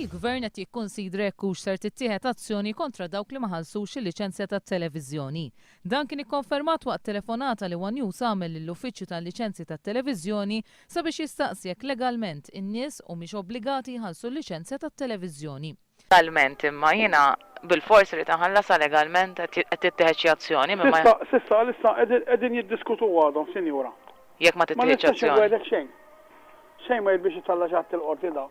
Il-Gvern qed jikkunsidra jekk hux ser tittieħed azzjoni kontra dawk li ma ħallsux il-liċenzja tat-televizjoni. Dan kien ikkonfermat waqt telefonata li One News għamel lill-Uffiċċju tal-Liċenzji tat-Televizjoni sabiex jistaqsi jekk legalment in-nies humiex obbligati jħallsu l-liċenzja tat-televizjoni. Legalment imma jiena bil-forsi li taħallasa legalment qed tittieħed xi azzjoni imma Sissa qegħdin jiddiskutu għadhom, sinjura. jekk ma tittieħedx azzjoni. Xejn ma jibiex jitalla ġatt il-qorti da.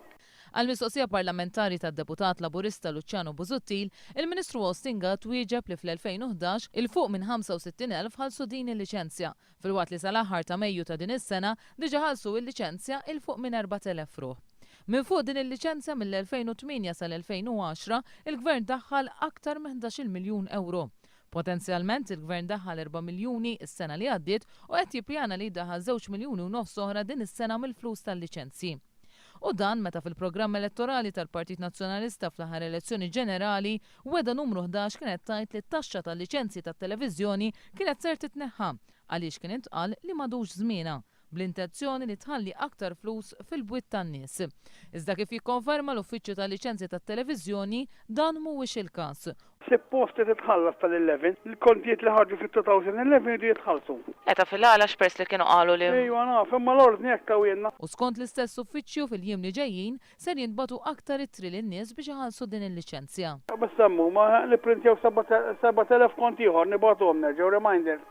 Għal-mistoqsija parlamentari tad-deputat laburista Luċċano Busuttil, il-Ministru Ostinga twieġeb li fl-2011 il-fuq minn 65,000 ħallsu din il-liċenzja. Fil-waqt li sal-aħħar ta' Mejju ta' din is-sena diġà ħallsu il-liċenzja il-fuq minn 4,000 ruħ. Min fuq din il-liċenzja mill-2008 sal-2010 il-Gvern daħħal aktar minn 11 miljun euro. Potenzjalment il-Gvern daħħal 4 miljuni is-sena li għaddiet u qed jippjana li jdaħħal 2 miljuni u nofs oħra din is-sena mill-flus tal-liċenzji. U dan meta fil-programm elettorali tal-Partit Nazzjonalista fl-aħħar elezzjoni ġenerali Weghda numru 11 kienet tgħid li t-taxxa tal-liċenzji tat-televiżjoni kienet ser titneħħa għaliex kien intqal li m'għadux żmienha bl-intenzjoni li tħalli aktar flus fil-bwiet tan-nies. Iżda kif jikkonferma l-Uffiċċju tal-Liċenzji tat-Televiżjoni dan mhuwiex il-każ. Suppost titħallas tal-11, il-kontijiet li ħarġu fit-2011 jridu jitħallsu. Eta fil-għala x'press li kienu qalu li. Ejwa naf, imma l-ordni hekk tawilna. U skont l-istess uffiċċju fil-jiem li ġejjin ser jinbagħtu aktar ittri lin-nies biex iħallsu din il-liċenzja. Bas semmu ma li printjaw 7,000 kont ieħor nibagħtuhom nerġgħu reminder.